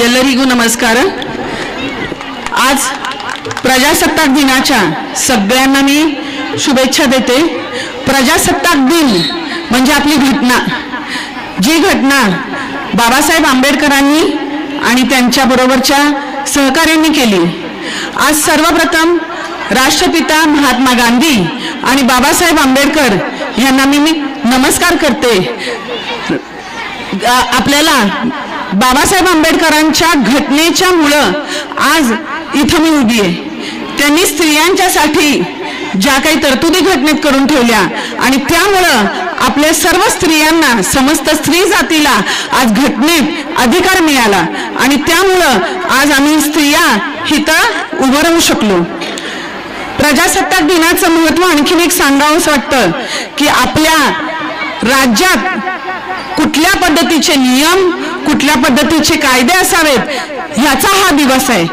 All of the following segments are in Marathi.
ಎಲ್ಲರಿಗೂ नमस्कार। आज प्रजासत्ताक दिनाच्या सगळ्यांना मी शुभेच्छा देते। प्रजासत्ताक दिन म्हणजे आपली घटना, जी घटना बाबासाहेब आंबेडकरांनी आणि त्यांच्या बरोबरच्या सहकार्यांनी केली। आज सर्वप्रथम राष्ट्रपिता महात्मा गांधी आणि बाबासाहेब आंबेडकर यांना मी नमस्कार करते। आपल्याला बाबासाहेब आंबेडकरांच्या घटनेच्या मुळे आज इथं मी उभी आहे। त्यांनी स्त्रियांच्यासाठी ज्या काही तरतुदी घटनेत करून ठेवल्या आणि त्यामुळे आपल्या सर्व स्त्रियांना, समस्त स्त्री जातीला आज घटनेत अधिकार मिळाला आणि त्यामुळे आज आम्ही स्त्रिया इथं उभं राहू शकलो। प्रजासत्ताक दिनाचं महत्त्व आणखीन एक सांगावंसं वाटतं की आपल्या राज्यात कुठल्या पद्धतीचे नियम, कुठल्या पद्धतीचे कायदे असावेत याचा हा दिवस आहे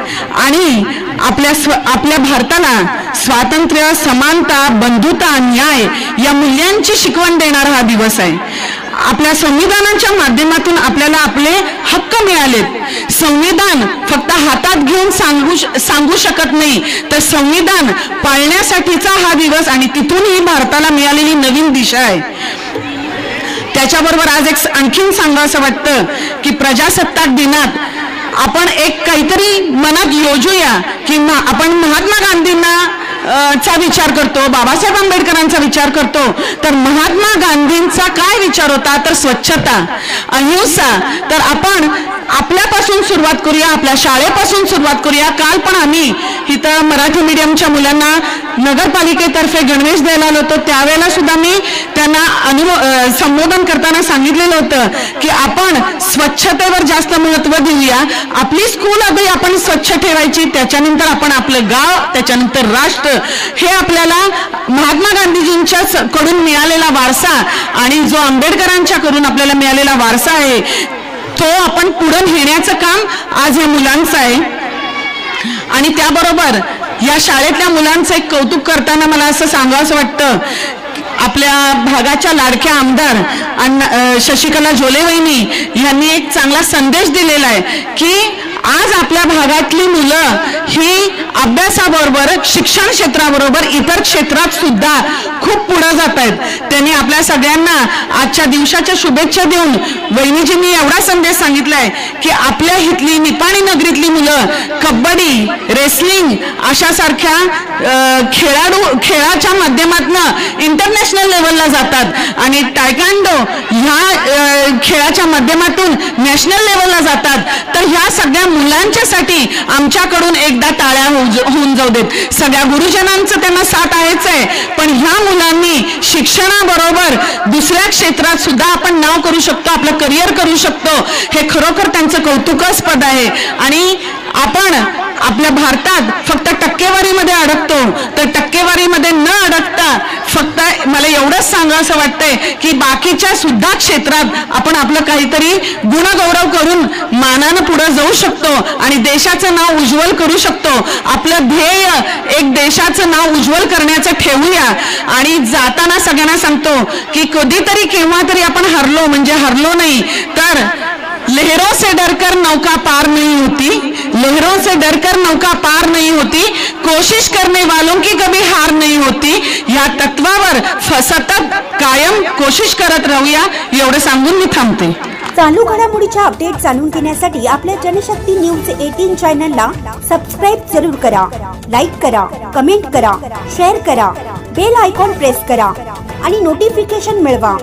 आणि आपल्या भारताला स्वातंत्र्य, समानता, बंधुता, न्याय या मूल्यांची शिकवण देणारा हा दिवस आहे। आपल्या संविधानाच्या माध्यमातून आपल्याला आपले हक्क मिळालेत। संविधान फक्त हातात घेऊन सांगू शकत नाही, तर संविधान पाळण्यासाठीचा हा दिवस आणि तिथून ही भारताला मिळालेली नवीन दिशा आहे। त्याच्याबरोबर आज एक आणखीन सांगावंसं वाटतं की प्रजासत्ताक दिनात आपण एक काहीतरी मनात योजूया की आपण महात्मा गांधींना चा विचार करतो, बाबासाहेब आंबेडकरांचा विचार करतो, तर महात्मा गांधींचा काय विचार होता तर स्वच्छता, अहिंसा। तर आपण आपल्यापासून सुरुवात करूया, आपल्या शाळेपासून सुरुवात करूया। काल पण आम्ही इथं मराठी मीडियमच्या मुलांना नगरपालिकेतर्फे गणवेश द्यायला आलो होतो, त्यावेळेला सुद्धा मी त्यांना संबोधन करताना सांगितलेलं होतं की आपण स्वच्छतेवर जास्त महत्त्व देऊया। आपली स्कूल आधी आपण स्वच्छ ठेवायची, त्याच्यानंतर आपण आपलं गाव, त्याच्यानंतर राष्ट्र। हे आपल्याला महात्मा गांधीजींच्या कडून मिळालेला वारसा आणि जो आंबेडकरांच्या कडून आपल्याला मिळालेला वारसा आहे तो आपण पुढे नेण्याचं काम आज या मुलांचं आहे। आणि त्याबरोबर या शाळेतल्या मुलांचं एक कौतुक करताना मला असं सांगावंसं वाटतं, आपल्या भागाच्या लाडक्या आमदार शशिकला जोले वहिनी यांनी एक चांगला संदेश दिलेला आहे की आज आपल्या भागातली मुलं ही अभ्यासाबरोबर, शिक्षण क्षेत्राबरोबर इतर क्षेत्रात सुद्धा खूप पुढे जात आहेत। त्यांनी आपल्या सगळ्यांना आजच्या दिवसाच्या शुभेच्छा देऊन वहिनीजींनी एवढा संदेश सांगितलाय की आपल्या इथली निपाणी नगरीतली मुलं कबड्डी, रेसलिंग अशा सारख्या खेळाच्या माध्यमातून इंटरनॅशनल लेवलला जातात आणि टायकांडो ह्या खेळाच्या माध्यमातून नॅशनल लेवलला जातात। तर ह्या सगळ्या मुलांच्यासाठी आमच्याकडून एकदा टाळ्या होऊन जाऊ देत। सगळ्या गुरुजनांचं त्यांना साथ आहेच आहे, पण ह्या मुलांनी शिक्षणाबरोबर दुसऱ्या क्षेत्रात सुद्धा आपण नाव करू शकतो, आपलं करिअर करू शकतो। हे खरोखर त्यांचं कौतुकास्पद आहे। आणि आपण आपल्या भारतात फक्त टक्केवारीमध्ये अडकतो, तर टक्केवारीमध्ये न अडकता फक्त मला एवढंच सांगावंसं वाटतंय की बाकीच्या सुद्धा क्षेत्रात आपण आपलं काहीतरी गुणगौरव करून मानानं पुढे जाऊ शकतो आणि देशाचं नाव उज्ज्वल करू शकतो। आपलं ध्येय एक देशाचं नाव उज्ज्वल करण्याचं ठेवूया। आणि जाताना सगळ्यांना सांगतो की कधीतरी केव्हा तरी आपण हरलो म्हणजे हरलो नाही, तर लहरों से डरकर नौका पार नहीं होती, लहरों से डरकर नौका पार नहीं होती, कोशिश करने वालों की कभी हार नहीं होती। या तत्वावर सतत कायम कोशिश करत राहूया, एवढं सांगून मी थांबते। चालू घडामोडीच्या अपडेट जाणून घेण्यासाठी आपल्या जनशक्ती न्यूज 18 चॅनलला सबस्क्राइब जरूर करा, लाईक करा, कमेंट करा, शेअर करा, बेल आयकॉन प्रेस करा आणि नोटिफिकेशन मिळवा।